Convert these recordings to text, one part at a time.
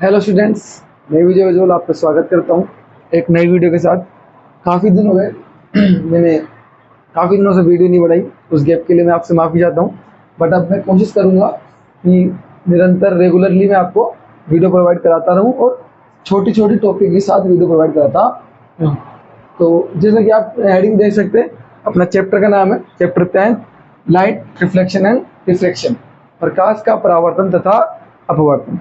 Hello students, मैं विजय वजोल आपका स्वागत करता हूँ एक नई वीडियो के साथ। काफ़ी दिन हो गए मैंने काफ़ी दिनों से वीडियो नहीं बनाई, उस गैप के लिए मैं आपसे माफ़ी चाहता हूँ। बट अब मैं कोशिश करूँगा कि निरंतर रेगुलरली मैं आपको वीडियो प्रोवाइड कराता रहूँ और छोटी छोटी टॉपिक के साथ वीडियो प्रोवाइड कराता रहूँ। तो जैसा कि आप हेडिंग देख सकते हैं, अपना चैप्टर का नाम है chapter 10 light reflection and refraction, प्रकाश का परावर्तन तथा अपवर्तन।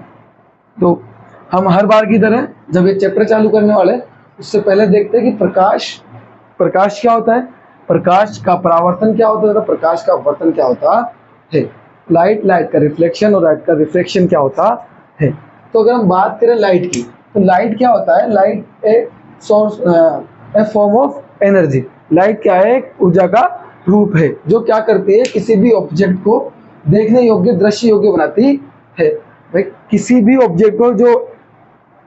तो हम हर बार की तरह जब ये चैप्टर चालू करने वाले हैं, उससे पहले देखते हैं कि प्रकाश क्या होता है, प्रकाश का परावर्तन क्या होता है तथा प्रकाश का अपवर्तन क्या होता है, लाइट का रिफ्लेक्शन और लाइट का रिफ्रैक्शन क्या होता है। तो अगर हम बात करें लाइट की, तो लाइट क्या होता है? Light a source A form of energy. Light क्या है? एक ऊर्जा का रूप है जो क्या करती है, किसी भी ऑब्जेक्ट को देखने योग्य, दृश्य योग्य बनाती है। भाई किसी भी ऑब्जेक्ट को जो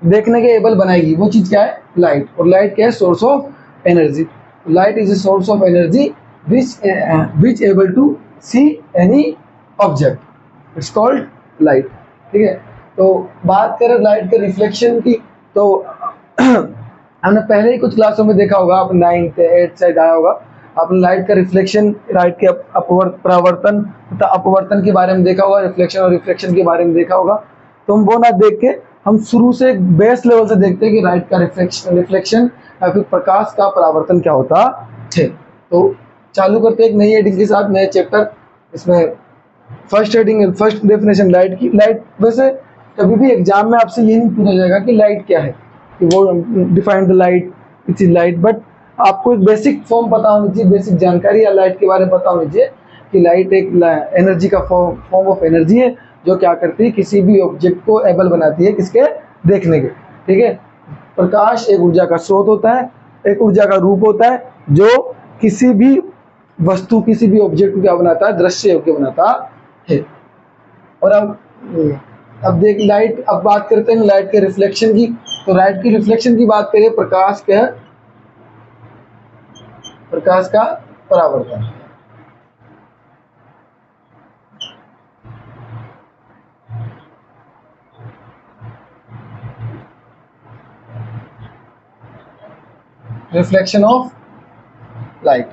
देखने के एबल बनाएगी वो चीज क्या है? लाइट। और लाइट क्या है? Source of energy. Light is a source of energy which able to see any object, it's called light. ठीक है, तो बात करें लाइट के रिफ्लेक्शन की, तो हमने पहले ही कुछ क्लासों में देखा होगा, आप 9th 8th से आया होगा, आपने लाइट का रिफ्लेक्शन, लाइट के परावर्तन तथा अपवर्तन के बारे में देखा होगा, रिफ्लेक्शन और रिफ्रैक्शन के बारे में देखा होगा। तो हम वो ना देख के हम शुरू से एक बेस लेवल से देखते हैं कि लाइट का रिफ्लेक्शन या फिर प्रकाश का परावर्तन क्या होता है। तो चालू करते हैं एक नई हेडिंग के साथ, नए चैप्टर। इसमें first heading, first definition light की। लाइट वैसे कभी भी एग्जाम में आपसे ये नहीं पूछा जाएगा कि लाइट क्या है, कि वो define the light, it is light, but आपको एक बेसिक फॉर्म पता होनी चाहिए, बेसिक जानकारी या लाइट के बारे में पता होनी चाहिए कि लाइट एक एनर्जी का फॉर्म ऑफ एनर्जी है जो क्या करती है, किसी भी ऑब्जेक्ट को एबल बनाती है किसके? देखने के। ठीक है, प्रकाश एक ऊर्जा का स्रोत होता है, एक ऊर्जा का रूप होता है जो किसी भी वस्तु, किसी भी ऑब्जेक्ट को क्या बनाता है? दृश्य योग्य बनाता है। और अब देख लाइट, अब बात करते हैं लाइट के रिफ्लेक्शन की। तो लाइट की रिफ्लेक्शन की बात करें, प्रकाश का परावर्तन। Reflection of light.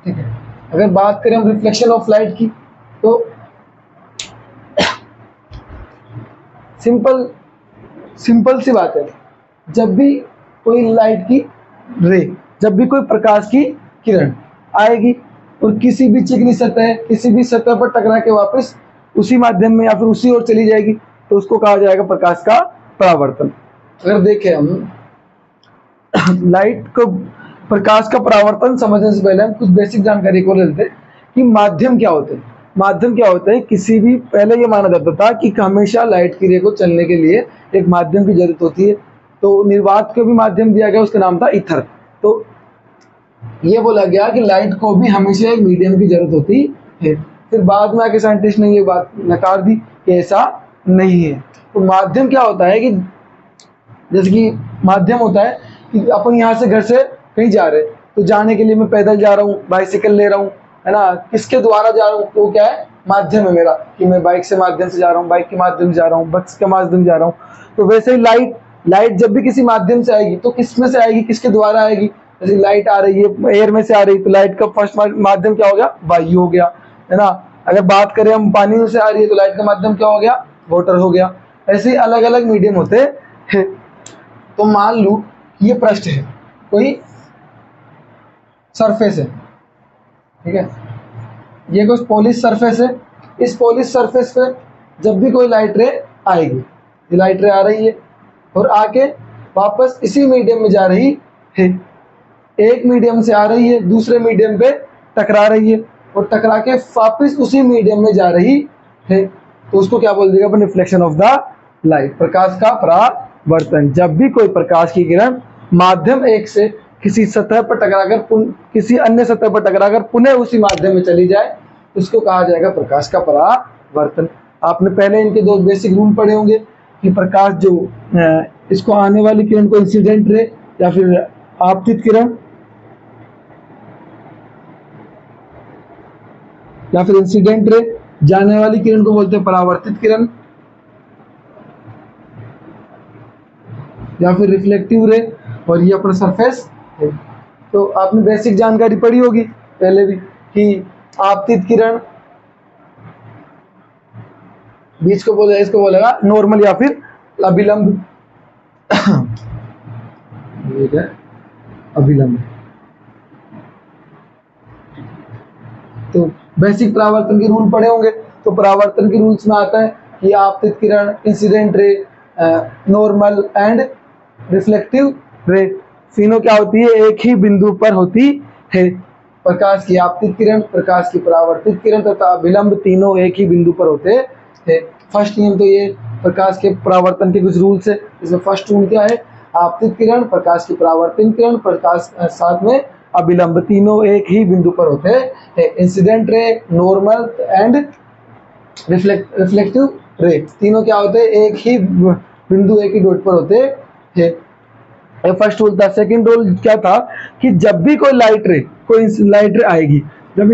ठीक है, अगर बात करें हम रिफ्लेक्शन ऑफ लाइट की, तो सिंपल सी बात है, जब भी कोई लाइट की रे, जब भी कोई प्रकाश की किरण आएगी और किसी भी चिकनी सतह, किसी भी सतह पर टकरा के वापस उसी माध्यम में या फिर उसी ओर चली जाएगी, तो उसको कहा जाएगा प्रकाश का परावर्तन। अगर देखें हम लाइट को, प्रकाश का परावर्तन समझने से पहले हम कुछ बेसिक जानकारी को लेते हैं कि माध्यम क्या होते हैं। माध्यम क्या होता है? किसी भी, पहले ये माना जाता था कि हमेशा लाइट की रे को चलने के लिए एक माध्यम की जरूरत होती है, तो निर्वात को भी माध्यम दिया गया, उसका नाम था ईथर। तो ये बोला गया कि लाइट को भी हमेशा एक मीडियम की जरूरत होती है। फिर बाद में आके साइंटिस्ट ने ये बात नकार दी कि ऐसा नहीं है। तो माध्यम क्या होता है कि जैसे कि माध्यम होता है कि अपन यहाँ से घर से कहीं जा रहे हैं, तो जाने के लिए मैं पैदल जा रहा हूँ, बाइसिकल ले रहा हूँ, है ना, किसके द्वारा जा रहा हूँ, तो क्या है? माध्यम है मेरा, कि मैं बाइक से माध्यम से जा रहा हूँ, बाइक के माध्यम से जा रहा हूँ, बस के माध्यम से जा रहा हूँ। तो वैसे ही लाइट जब भी किसी माध्यम से आएगी तो किस में से आएगी, किसके द्वारा आएगी? जैसे लाइट आ रही है एयर में से आ रही है, तो लाइट का फर्स्ट माध्यम क्या हो गया? वायु हो गया, है ना। अगर बात करें हम पानी में से आ रही है, तो लाइट का माध्यम क्या हो गया? वाटर हो गया। ऐसे ही अलग अलग मीडियम होते हैं। तो मान लू ये पृष्ठ है, कोई सरफेस है, ठीक है, ये कुछ पॉलिश सरफेस है। इस पॉलिश सरफेस पे जब भी कोई लाइट रे आएगी, ये लाइट रे आ रही है और आके वापस इसी मीडियम में जा रही है, एक मीडियम से आ रही है, दूसरे मीडियम पे टकरा रही है और टकरा के वापस उसी मीडियम में जा रही है, तो उसको क्या बोल देगा अपन? रिफ्लेक्शन ऑफ द लाइट, प्रकाश का परावर्तन। जब भी कोई प्रकाश की किरण माध्यम एक से किसी सतह पर टकराकर किसी अन्य सतह पर टकराकर पुनः उसी माध्यम में चली जाए, उसको कहा जाएगा प्रकाश का परावर्तन। आपने पहले इनके दो बेसिक रूल पढ़े होंगे कि प्रकाश जो इसको आने वाली किरण को इंसिडेंट रे या फिर आपतित किरण, या फिर इंसिडेंट रे, जाने वाली किरण को बोलते हैं परावर्तित किरण। या फिर रिफ्लेक्टिव रे, और ये अपना सरफेस है। तो आपने बेसिक जानकारी पढ़ी होगी पहले भी कि आपतित किरण बीच को बोले, इसको बोलेगा नॉर्मल या फिर अभिलंब। ये क्या है? अभिलंब। तो बेसिक परावर्तन के रूल पढ़े होंगे। तो परावर्तन के रूल्स में आता है कि आपतित किरण, incident ray, normal and reflective ray, तीनों क्या होती है? एक ही बिंदु पर होती है। प्रकाश की आपतित किरण, प्रकाश की परावर्तित किरण तथा अभिलंब तीनों एक ही बिंदु पर होते हैं। फर्स्ट नियम तो ये प्रकाश के परावर्तन के कुछ रूल्स है। इसमें फर्स्ट रूल क्या है? आपतित किरण, प्रकाश की परावर्तित किरण, प्रकाश साथ में अभिलंब तीनों एक ही बिंदु पर होते हैं। Incident ray, normal and reflective ray, तीनों क्या होते हैं? एक ही बिंदु, एक ही डॉट पर होते हैं। फर्स्ट रूल था। सेकंड रूल क्या था कि जब भी कोई लाइट रे आएगी, जब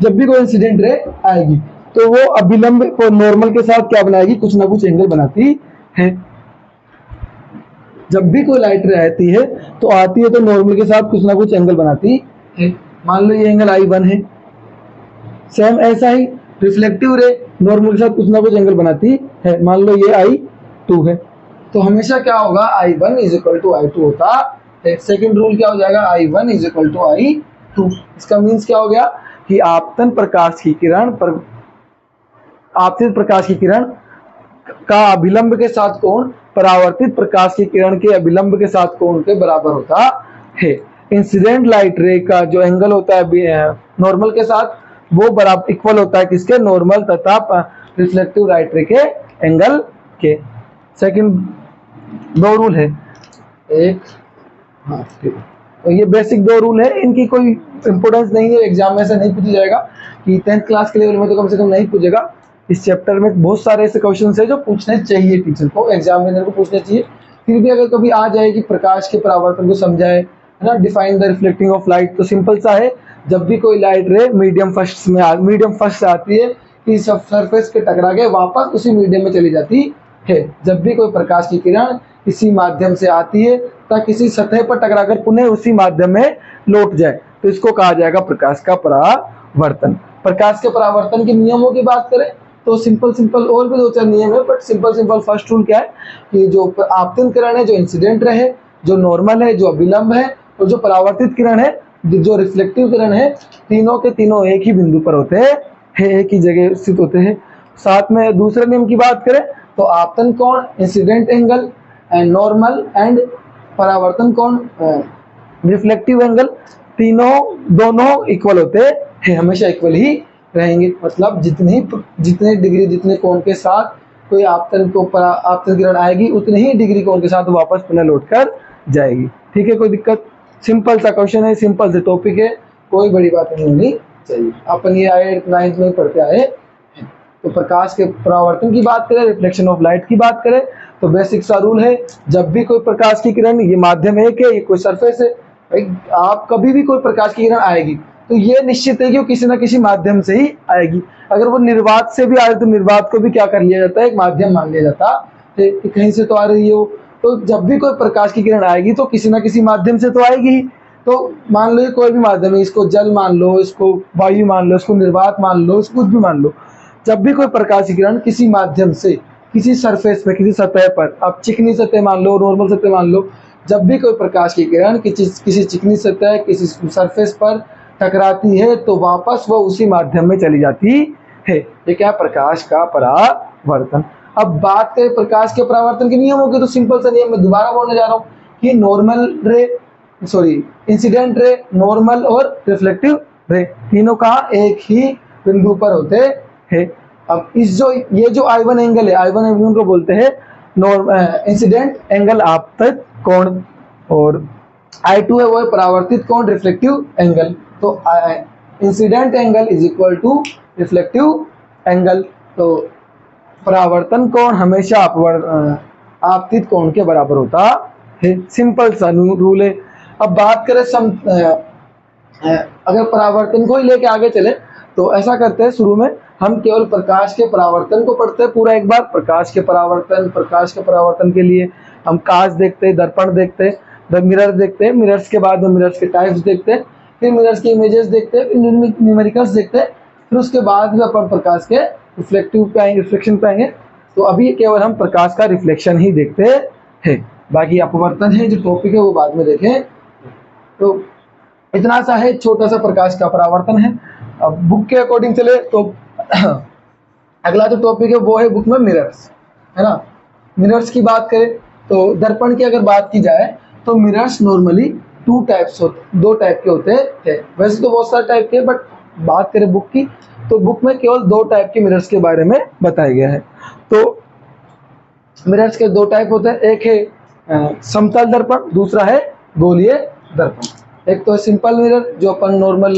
भी कोई इंसिडेंट रे आएगी, तो वो अभिलंब को नॉर्मल के साथ क्या बनाएगी? कुछ ना कुछ एंगल बनाती है। जब भी कोई लाइट रे आती है तो नॉर्मल के साथ कुछ ना कुछ एंगल बनाती है। मान लो ये एंगल I1 है। सेम ऐसा ही रिफ्लेक्टिव रे नॉर्मल के साथ कुछ ना कुछ एंगल बनाती है। मान लो ये I2 है। तो हमेशा क्या होगा? I1 is equal to I2 होता है। सेकेंड रूल क्या हो जाएगा? I1 is equal to I2। इसका मीन्स क्या हो गया कि आपतित प्रकाश की किरण का अभिलंब के साथ कोण परावर्तित प्रकाश की किरण के अभिलंब के साथ कोण के बराबर होता है। इंसिडेंट लाइट रे का जो एंगल होता है नॉर्मल के साथ, वो बराबर इक्वल होता है किसके? नॉर्मल तथा रिफ्लेक्टिव लाइट रे के एंगल के। सेकंड दो रूल है। एक तो ये बेसिक दो रूल है, इनकी कोई इंपोर्टेंस नहीं है, एग्जाम में ऐसा नहीं पूछा जाएगा कि 10th क्लास के लेवल में तो कम से कम नहीं पूछेगा। इस चैप्टर में बहुत सारे ऐसे क्वेश्चन है जो पूछने चाहिए टीचर को, एग्जामिनर को पूछने चाहिए। फिर भी अगर कभी आ जाए कि प्रकाश के परावर्तन को समझाए, है ना, define the reflecting of light, तो सिंपल सा है। जब भी कोई लाइट रे मीडियम फर्स्ट से आती है, कि सरफेस के टकरा के वापस उसी मीडियम में चली जाती है। जब भी कोई प्रकाश की किरण किसी माध्यम से आती है तथा किसी सतह पर टकराकर पुनः उसी माध्यम में लौट जाए, तो इसको कहा जाएगा प्रकाश का परावर्तन। प्रकाश के परावर्तन के नियमों की बात करें तो सिंपल और भी दो चार नियम है, बट सिंपल फर्स्ट रूल क्या है कि जो आपतित किरण है, जो इंसिडेंट रे है, जो नॉर्मल है, जो अभिलंब है, और जो परावर्तित किरण है, जो रिफ्लेक्टिव किरण है, तीनों के तीनों एक ही बिंदु पर होते हैं, एक ही जगह स्थित होते हैं। साथ में दूसरे नियम की बात करें तो आपतन कोण, incident angle and normal and परावर्तन कोण, रिफ्लेक्टिव एंगल, दोनों इक्वल होते हैं, हमेशा इक्वल ही रहेंगे। मतलब जितने डिग्री, जितने कोण के साथ कोई आपतन किरण आएगी, उतने ही डिग्री कोण के साथ वापस पुनः लौट कर जाएगी। ठीक है, कोई दिक्कत? सिंपल सा क्वेश्चन है, सिंपल से टॉपिक है, कोई बड़ी बात नहीं होनी चाहिए। अपन ये 8th 9th में पढ़ते आए। तो प्रकाश के परावर्तन की बात करें, रिफ्लेक्शन ऑफ लाइट की बात करें, तो बेसिक सा रूल है, जब भी कोई प्रकाश की किरण, ये माध्यम एक है, ये कोई सरफेस है भाई, आप कभी भी कोई प्रकाश की किरण आएगी तो ये निश्चित है कि वो किसी ना किसी माध्यम से ही आएगी। अगर वो निर्वात से भी आए तो निर्वात को भी क्या कर लिया जाता है? एक माध्यम मान लिया जाता है कि कहीं से तो आ रही है वो। तो जब भी कोई प्रकाश की किरण आएगी तो किसी ना किसी माध्यम से तो आएगी ही। तो मान लो ये कोई भी माध्यम है, इसको जल मान लो, इसको वायु मान लो, इसको निर्वात मान लो, इसको कुछ भी मान लो। जब भी कोई प्रकाश की किरण किसी माध्यम से किसी सरफेस पे, किसी सतह पर, आप चिकनी सतह मान लो, नॉर्मल सतह मान लो, जब भी कोई प्रकाश की किरण किसी चिकनी सतह, किसी सरफेस पर टकराती है तो वापस वो उसी माध्यम में चली जाती है। ये क्या? प्रकाश का परावर्तन। अब बात करें प्रकाश के परावर्तन के नियमों के, तो सिंपल सा नियम मैं दोबारा बोलने जा रहा हूँ कि इंसिडेंट रे, नॉर्मल और रिफ्लेक्टिव रे, तीनों का एक ही बिंदु पर होते हैं। अब ये जो I1 एंगल है, I1 एंगल को बोलते हैं इंसिडेंट एंगल, आपतित कोण, और I2 है वो है परावर्तित कोण, रिफ्लेक्टिव एंगल। तो incident angle is equal to reflective angle. तो परावर्तन कोण हमेशा आपतित कोण के बराबर होता है। सिंपल सा रूल है। अब बात करें अगर परावर्तन को ही लेके आगे चले तो ऐसा करते हैं, शुरू में हम केवल प्रकाश के परावर्तन को पढ़ते हैं पूरा एक बार। प्रकाश के परावर्तन के लिए हम कांच देखते हैं, दर्पण देखते हैं, मिरर देखते हैं, मिरर्स के बाद हम मिरर्स के टाइप्स देखते हैं, फिर मिरर्स के इमेजेस देखते हैं, न्यूमेरिकल्स देखते हैं, फिर उसके बाद में अपन प्रकाश के रिफ्लेक्टिव पे आएंगे, रिफ्लेक्शन पे आएंगे। तो अभी केवल हम प्रकाश का रिफ्लेक्शन ही देखते हैं, बाकी अपवर्तन है जो टॉपिक है वो बाद में देखें। तो इतना सा है, छोटा सा प्रकाश का परावर्तन है। अब बुक के अकॉर्डिंग चले तो अगला जो टॉपिक है वो है बुक में मिरर्स, है ना। मिरर्स की बात करें तो दर्पण की अगर बात की जाए तो मिरर्स नॉर्मली दो टाइप के होते थे। वैसे तो बहुत सारे टाइप के, बट बात करें बुक की तो बुक में केवल 2 टाइप के मिरर्स के बारे में बताया गया है। तो मिरर्स के 2 टाइप होते हैं, एक है समतल दर्पण, दूसरा है गोलीय दर्पण। एक तो सिंपल मिरर जो अपन नॉर्मल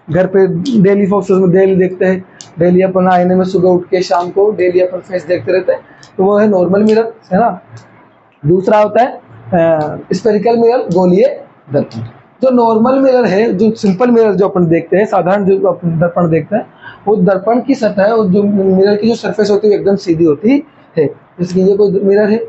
घर पे डेली फोकस में डेली देखते हैं, डेली अपन आईने में सुबह उठ के शाम को डेली अपन फेस देखते रहते हैं, तो वो है नॉर्मल मिरर, है ना। दूसरा होता है स्फेरिकल मिरर, गोलीय दर्पण। जो नॉर्मल मिरर है, जो सिंपल मिरर जो अपन देखते हैं, साधारण जो अपन दर्पण देखते हैं, वो दर्पण की सतह और जो मिरर की जो सरफेस होती है एकदम सीधी होती है। जैसे ये कोई मिरर है,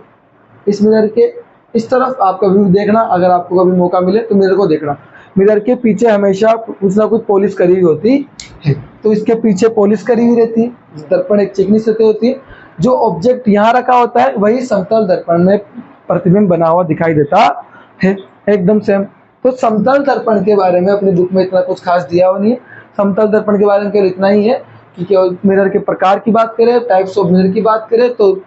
इस मिरर के इस तरफ आप कभी भी देखना, अगर आपको कभी मौका मिले तो मिरर को देखना, मिरर के पीछे हमेशा कुछ ना कुछ पॉलिश करी हुई होती है। तो इसके पीछे पॉलिश करी हुई रहती है, दर्पण एक चिकनी सतह होती है। जो ऑब्जेक्ट यहाँ रखा होता है वही समतल दर्पण में प्रतिबिंब बना हुआ दिखाई देता है, एकदम सेम। तो समतल दर्पण के बारे में अपनी बुक में इतना कुछ खास दिया हुआ नहीं है। समतल दर्पण के बारे में केवल इतना ही है कि केवल मिरर के प्रकार की बात करें, टाइप्स ऑफ मिरर की बात करें, तो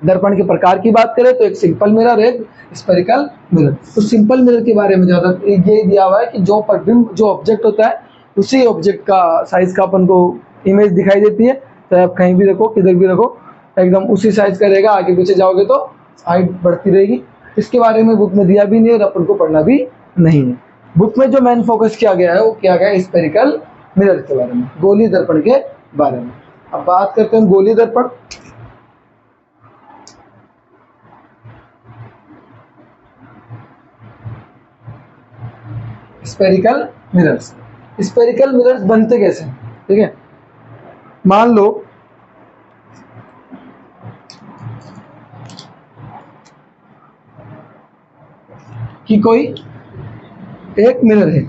दर्पण के प्रकार की बात करें तो एक सिंपल मिरर, एक स्फेरिकल मिरर। तो सिंपल मिरर के बारे में ज़्यादा ये दिया हुआ है कि जो प्रतिबिंब, जो ऑब्जेक्ट होता है उसी ऑब्जेक्ट का साइज का अपन को इमेज दिखाई देती है। तो आप कहीं भी रखो, किधर भी रखो, एकदम उसी साइज का रहेगा। आगे पीछे जाओगे तो हाइट बढ़ती रहेगी। इसके बारे में बुक में दिया भी नहीं और अपन को पढ़ना भी नहीं है। बुक में जो मेन फोकस किया गया है वो किया गया है स्फेरिकल मिरर के बारे में, गोलीय दर्पण के बारे में। अब बात करते हैं गोलीय दर्पण। स्फेरिकल मिरर्स, स्फेरिकल मिरर्स बनते कैसे, ठीक है। मान लो कि कोई एक मिरर है,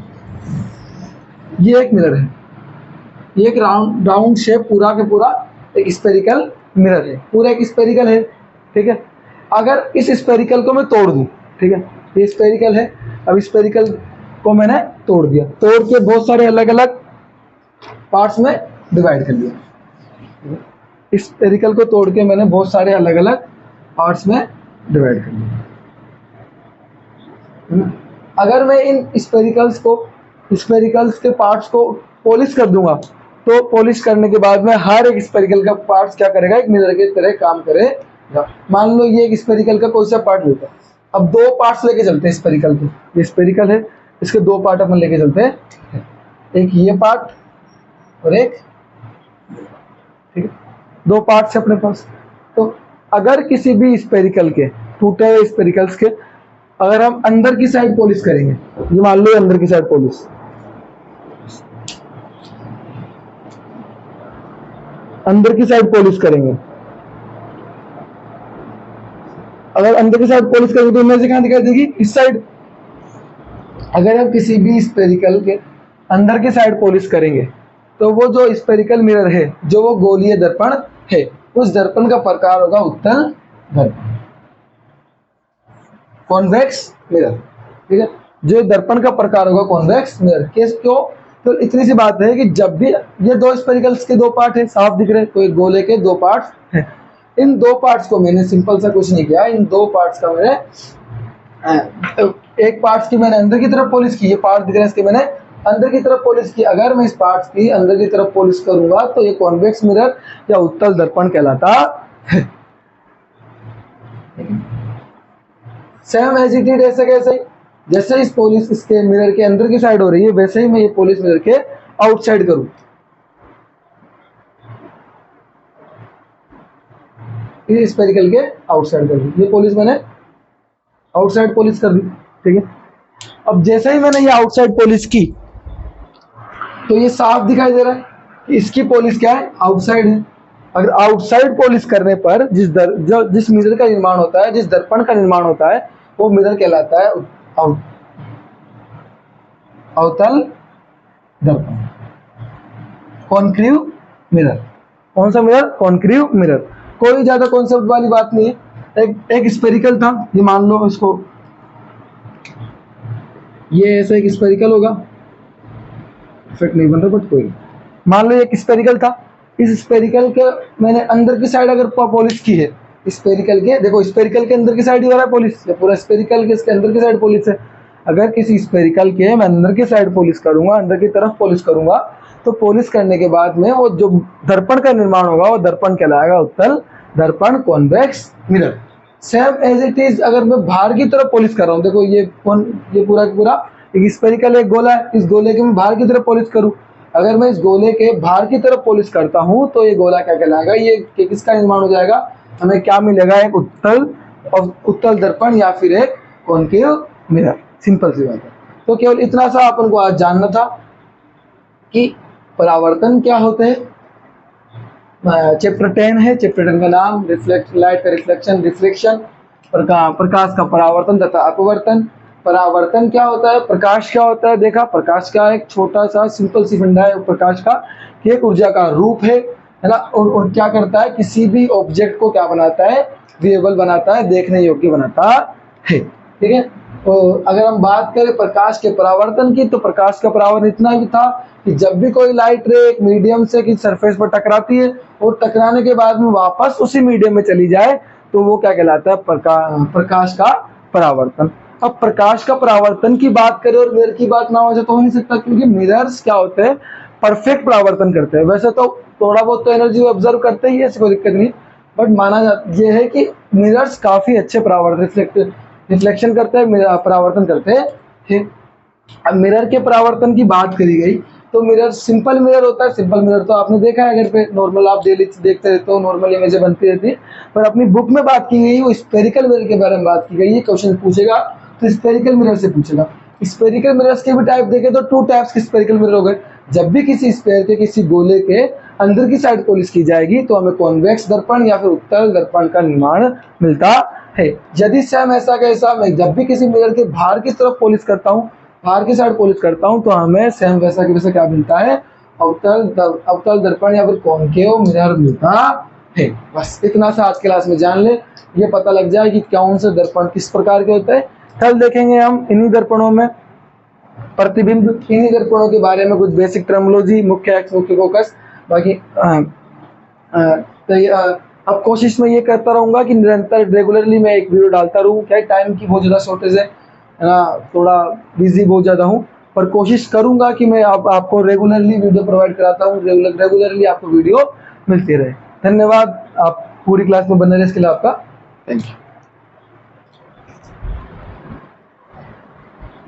ये एक मिरर है, ये एक राउंड शेप पूरा के पूरा एक स्फेरिकल मिरर है, पूरा एक स्फेरिकल है, ठीक है। अगर इस स्फेरिकल को मैं तोड़ दूं, ठीक है, ये स्फेरिकल है, अब स्फेरिकल को मैंने तोड़ दिया, तोड़ के बहुत सारे अलग अलग पार्ट्स में डिवाइड कर दिया। इस स्फेरिकल को तोड़ के मैंने बहुत सारे अलग अलग पार्ट्स में डिवाइड कर दिया। अगर मैं इन स्फेरिकल्स के पार्ट्स को पॉलिश कर दूंगा, तो पॉलिश करने के बाद में हर एक स्फेरिकल का पार्ट्स क्या करेगा, एक मिरर की तरह काम करेगा। मान लो ये एक स्फेरिकल का कोई सा पार्ट लेता है, अब 2 पार्ट्स लेके चलते हैं स्फेरिकल के। ये स्फेरिकल है, इसके 2 पार्ट अपन लेके चलते हैं, एक ये पार्ट और एक, ठीक है, 2 पार्ट्स है अपने पास। तो अगर किसी भी स्फेरिकल के, टूटे हुए स्फेरिकल्स के, अगर हम अंदर की साइड पॉलिश करेंगे, ये मान लो अंदर की साइड पॉलिश, अंदर की साइड पॉलिश करेंगे, अगर अंदर की साइड पॉलिश करेंगे तो इमेज कहां दिखाई देगी, इस साइड। अगर हम किसी भी स्फेरिकल के अंदर की साइड पॉलिश करेंगे तो वो जो स्फेरिकल मिरर है, जो वो गोलीय दर्पण है, उस दर्पण का प्रकार होगा उत्तल दर्पण, कॉन्वेक्स मिरर, ठीक है। जो दर्पण का प्रकार होगा कॉन्वेक्स मिरर। केस क्यों, तो इतनी सी बात है कि जब भी ये 2 स्फेरिकल्स के 2 पार्ट है, साफ दिख रहे हैं, तो एक गोले के 2 पार्ट्स हैं। इन 2 पार्ट्स को मैंने सिंपल सा कुछ नहीं किया, इन 2 पार्ट्स का मैंने एक पार्ट्स की मैंने अंदर की तरफ पॉलिश की, ये पार्ट दिख रहा है, इसके मैंने अंदर की तरफ पॉलिश की। अगर मैं इस पार्ट्स की अंदर की तरफ पॉलिश करूंगा तो ये कॉन्वेक्स मिरर या उत्तल दर्पण कहलाता है। सेम एज इट इज, ऐसे कैसे, जैसे इस पॉलिश इसके मिरर के अंदर की साइड हो रही है, वैसे ही मैं ये पॉलिश मिरर के आउटसाइड करूं, इस स्फेरिकल के आउटसाइड कर दी, ये पॉलिश मैंने आउटसाइड पॉलिश कर दी, ठीक है। अब जैसे ही मैंने ये आउटसाइड पॉलिश की तो ये साफ दिखाई दे रहा है कि इसकी पॉलिश क्या है, आउटसाइड है। अगर आउटसाइड पॉलिश करने पर जिस मिरर का निर्माण होता है, जिस दर्पण का निर्माण होता है, वो मिरर कहलाता है अवतल दर्पण, कॉन्केव मिरर। कौन सा मिरर? Concave mirror. कोई ज्यादा कॉन्सेप्ट वाली बात नहीं है। एक स्पेरिकल था, ये मान लो इसको, ये ऐसा एक स्पेरिकल होगा, इफेक्ट नहीं बन रहा बट कोई, मान लो एक स्पेरिकल था। इस स्पेरिकल के मैंने अंदर की साइड अगर पॉलिश की है, स्पेरिकल के, देखो स्पेरिकल के अंदर की साइड ही हो रहा है पॉलिश, पूरा स्पेरिकल के इसके अंदर की साइड पॉलिश है। अगर किसी स्पेरिकल के मैं अंदर की साइड पॉलिश करूंगा, अंदर की तरफ पॉलिश करूंगा, तो पॉलिश करने के बाद में वो जो दर्पण का निर्माण होगा वो दर्पण कहलाएगा उत्तल दर्पण, convex mirror. Same as it is अगर मैं बाहर की तरफ पॉलिश कर रहा हूँ, देखो ये पूरा का पूरा एक स्पेरिकल एक गोला है, इस गोले के मैं बाहर की तरफ पॉलिश करूँ, अगर मैं इस गोले के बाहर की तरफ पॉलिश करता हूँ तो ये गोला क्या कहलाएगा, ये किसका निर्माण हो जाएगा, हमें क्या मिलेगा, एक उत्तल दर्पण या फिर एक कॉन्केव मिरर। सिंपल सी बात है। तो केवल इतना सा अपन को आज जानना था कि परावर्तन क्या होते हैं। चैप्टर 10 है, चैप्टर 10 का नाम लाइट का रिफ्लेक्शन, रिफ्लेक्शन, प्रकाश का परावर्तन तथा अपवर्तन। परावर्तन क्या होता है, प्रकाश क्या होता है, देखा प्रकाश का एक छोटा सा सिंपल सी फंडा है प्रकाश का, कि एक ऊर्जा का रूप है ना, और क्या करता है, किसी भी ऑब्जेक्ट को क्या बनाता है, विएबल बनाता है, देखने योग्य बनाता है। ठीक है। तो अगर हम बात करें प्रकाश के परावर्तन की, तो प्रकाश का परावर्तन इतना भी था कि जब भी कोई लाइट रे एक मीडियम से किसी सरफेस पर टकराती है और टकराने के बाद में वापस उसी मीडियम में चली जाए, तो वो क्या कहलाता है, प्रकाश का परावर्तन। अब प्रकाश का परावर्तन की बात करें और मिरर की बात ना हो जाए तो हो नहीं सकता, क्योंकि मिरर्स क्या होते हैं, परफेक्ट परावर्तन करते हैं। वैसे तो थोड़ा बहुत तो एनर्जी ऑब्जर्व करते ही है, ऐसी कोई दिक्कत नहीं, बट माना जाता ये है कि मिरर्स काफी अच्छे परावर्तन रिफ्लेक्शन करते हैं, परावर्तन करते हैं। ठीक। अब मिरर के परावर्तन की बात करी गई तो मिरर सिंपल मिरर होता है। सिंपल मिरर तो आपने देखा है घर पे, नॉर्मल आप डेली देखते रहते हो, नॉर्मल इमेजें बनती रहती है। पर अपनी बुक में बात की गई वो स्पेरिकल मिरर के बारे में बात की गई है। क्वेश्चन पूछेगा तो स्पेरिकल मिरर से पूछेगा। स्पेरिकल मिरर्स के भी टाइप देखे तो 2 टाइप्स के स्पेरिकल मिरर हो गए। जब भी किसी स्पेयर के किसी गोले के अंदर की साइड पॉलिश की जाएगी तो हमें कॉन्वेक्स दर्पण या फिर उत्तल दर्पण का निर्माण मिलता है। यदि सेम ऐसा कैसा मैं जब भी किसी मिरर के बाहर की तरफ पॉलिश करता हूँ, बाहर की साइड पॉलिश करता हूँ, तो हमें सेम वैसा के वैसा क्या मिलता है, अवतल दर्पण या फिर कॉन्केव मिरर मिलता है। बस इतना सा आज क्लास में जान ले, ये पता लग जाए कि कौन से दर्पण किस प्रकार के होते हैं। कल देखेंगे हम इन्हीं दर्पणों में प्रतिबिंब, इन्हीं दर्पणों के बारे में कुछ बेसिक टर्मिनोलॉजी, मुख्य एक्स मुख्य फोकस। बाकी अब कोशिश में ये करता रहूंगा कि निरंतर रेगुलरली मैं एक वीडियो डालता रहूँ। क्या टाइम की बहुत ज़्यादा शॉर्टेज है ना, थोड़ा बिजी बहुत ज़्यादा हूँ, पर कोशिश करूंगा कि मैं आपको रेगुलरली वीडियो प्रोवाइड कराता हूँ, रेगुलरली आपको वीडियो मिलती रहे। धन्यवाद, आप पूरी क्लास में बने रहे, इसके लिए आपका थैंक यू।